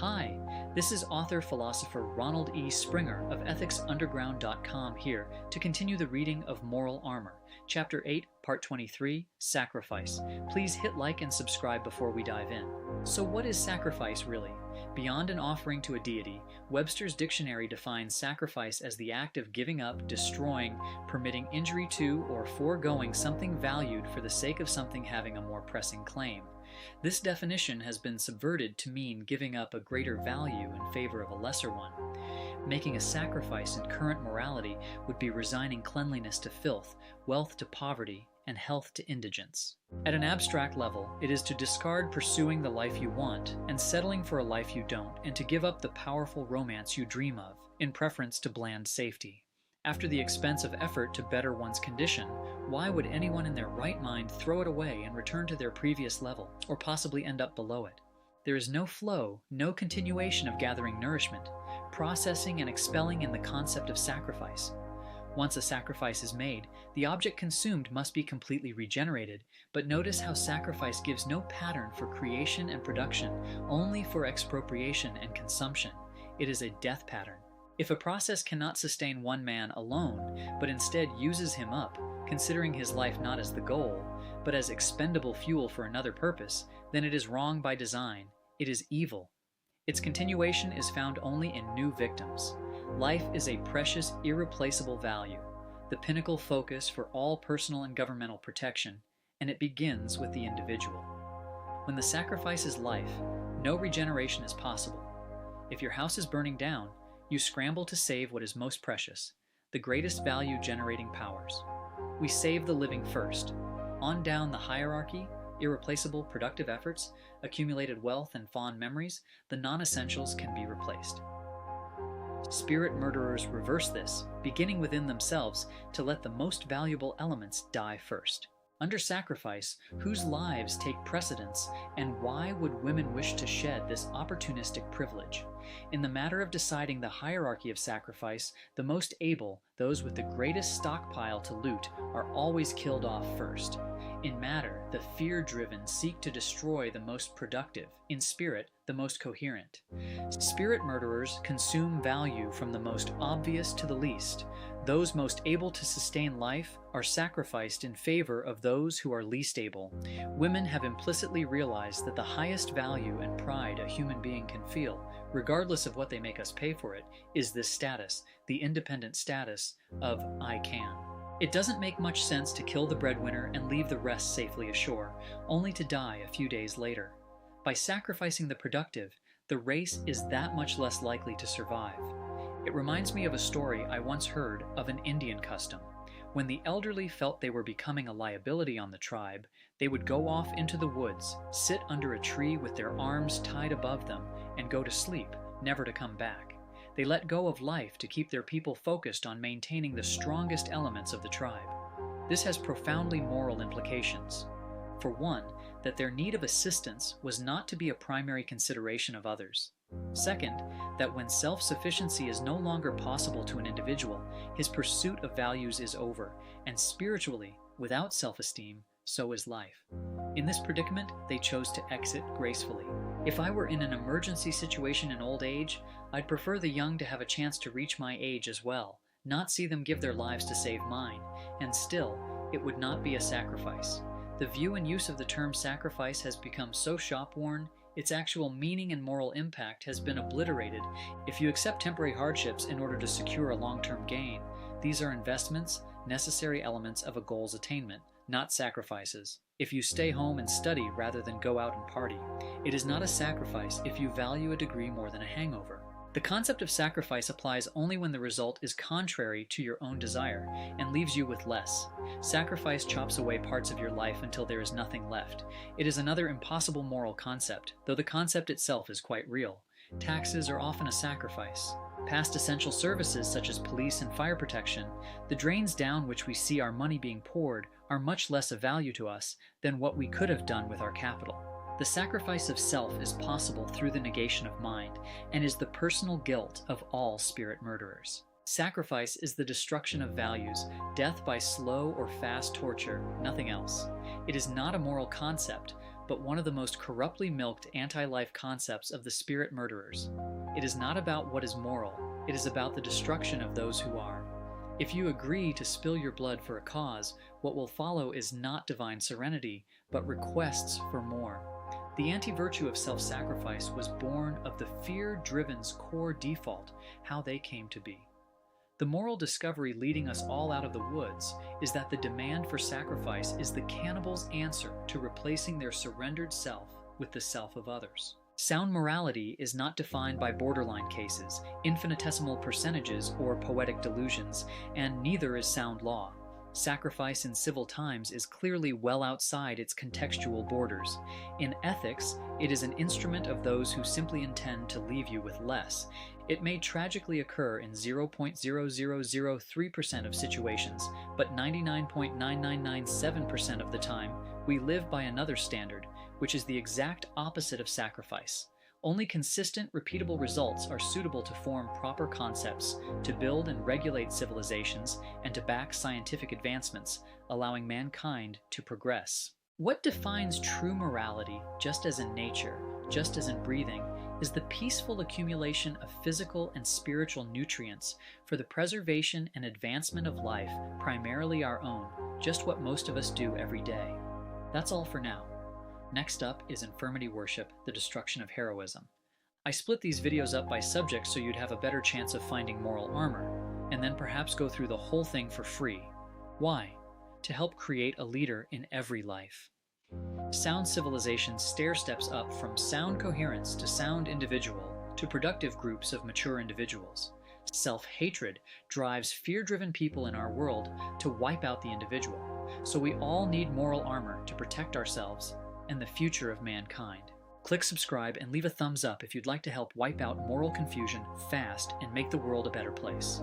Hi, this is author-philosopher Ronald E. Springer of ethicsunderground.com here to continue the reading of Moral Armor, Chapter 8, Part 23, Sacrifice. Please hit like and subscribe before we dive in. So what is sacrifice really? Beyond an offering to a deity, Webster's dictionary defines sacrifice as the act of giving up, destroying, permitting injury to, or foregoing something valued for the sake of something having a more pressing claim. This definition has been subverted to mean giving up a greater value in favor of a lesser one. Making a sacrifice in current morality would be resigning cleanliness to filth, wealth to poverty, and health to indigence. At an abstract level, it is to discard pursuing the life you want and settling for a life you don't, and to give up the powerful romance you dream of, in preference to bland safety. After the expense of effort to better one's condition, why would anyone in their right mind throw it away and return to their previous level, or possibly end up below it? There is no flow, no continuation of gathering nourishment, processing and expelling in the concept of sacrifice. Once a sacrifice is made, the object consumed must be completely regenerated, but notice how sacrifice gives no pattern for creation and production, only for expropriation and consumption. It is a death pattern. If a process cannot sustain one man alone, but instead uses him up, considering his life not as the goal, but as expendable fuel for another purpose, then it is wrong by design. It is evil. Its continuation is found only in new victims. Life is a precious, irreplaceable value, the pinnacle focus for all personal and governmental protection, and it begins with the individual. When the sacrifice is life, no regeneration is possible. If your house is burning down, you scramble to save what is most precious, the greatest value-generating powers. We save the living first. On down the hierarchy, irreplaceable productive efforts, accumulated wealth and fond memories, the non-essentials can be replaced. Spirit murderers reverse this, beginning within themselves to let the most valuable elements die first. Under sacrifice, whose lives take precedence, and why would women wish to shed this opportunistic privilege? In the matter of deciding the hierarchy of sacrifice, the most able, those with the greatest stockpile to loot, are always killed off first. In matter, the fear-driven seek to destroy the most productive, in spirit, the most coherent. Spirit murderers consume value from the most obvious to the least. Those most able to sustain life are sacrificed in favor of those who are least able. Women have implicitly realized that the highest value and pride a human being can feel, regardless of what they make us pay for it, is this status, the independent status of I can. It doesn't make much sense to kill the breadwinner and leave the rest safely ashore, only to die a few days later. By sacrificing the productive, the race is that much less likely to survive. It reminds me of a story I once heard of an Indian custom. When the elderly felt they were becoming a liability on the tribe, they would go off into the woods, sit under a tree with their arms tied above them, and go to sleep, never to come back. They let go of life to keep their people focused on maintaining the strongest elements of the tribe. This has profoundly moral implications. For one, that their need of assistance was not to be a primary consideration of others. Second, that when self-sufficiency is no longer possible to an individual, his pursuit of values is over, and spiritually, without self-esteem, so is life. In this predicament, they chose to exit gracefully. If I were in an emergency situation in old age, I'd prefer the young to have a chance to reach my age as well, not see them give their lives to save mine, and still, it would not be a sacrifice. The view and use of the term sacrifice has become so shop-worn, its actual meaning and moral impact has been obliterated. If you accept temporary hardships in order to secure a long-term gain, these are investments, necessary elements of a goal's attainment, not sacrifices. If you stay home and study rather than go out and party, it is not a sacrifice if you value a degree more than a hangover. The concept of sacrifice applies only when the result is contrary to your own desire and leaves you with less. Sacrifice chops away parts of your life until there is nothing left. It is another impossible moral concept, though the concept itself is quite real. Taxes are often a sacrifice. Past essential services such as police and fire protection, the drains down which we see our money being poured, are much less of value to us than what we could have done with our capital. The sacrifice of self is possible through the negation of mind, and is the personal guilt of all spirit murderers. Sacrifice is the destruction of values, death by slow or fast torture, nothing else. It is not a moral concept, but one of the most corruptly milked anti-life concepts of the spirit murderers. It is not about what is moral, it is about the destruction of those who are. If you agree to spill your blood for a cause, what will follow is not divine serenity, but requests for more. The anti-virtue of self-sacrifice was born of the fear-driven's core default, how they came to be. The moral discovery leading us all out of the woods is that the demand for sacrifice is the cannibal's answer to replacing their surrendered self with the self of others. Sound morality is not defined by borderline cases, infinitesimal percentages, or poetic delusions, and neither is sound law. Sacrifice in civil times is clearly well outside its contextual borders. In ethics, it is an instrument of those who simply intend to leave you with less. It may tragically occur in 0.0003% of situations, but 99.9997% of the time, we live by another standard, which is the exact opposite of sacrifice. Only consistent, repeatable results are suitable to form proper concepts, to build and regulate civilizations, and to back scientific advancements, allowing mankind to progress. What defines true morality, just as in nature, just as in breathing, is the peaceful accumulation of physical and spiritual nutrients for the preservation and advancement of life, primarily our own, just what most of us do every day. That's all for now. Next up is infirmity worship, the destruction of heroism. I split these videos up by subject so you'd have a better chance of finding moral armor, and then perhaps go through the whole thing for free. Why? To help create a leader in every life. Sound civilization stair-steps up from sound coherence to sound individual to productive groups of mature individuals. Self-hatred drives fear-driven people in our world to wipe out the individual. So we all need moral armor to protect ourselves and the future of mankind. Click subscribe and leave a thumbs up if you'd like to help wipe out moral confusion fast and make the world a better place.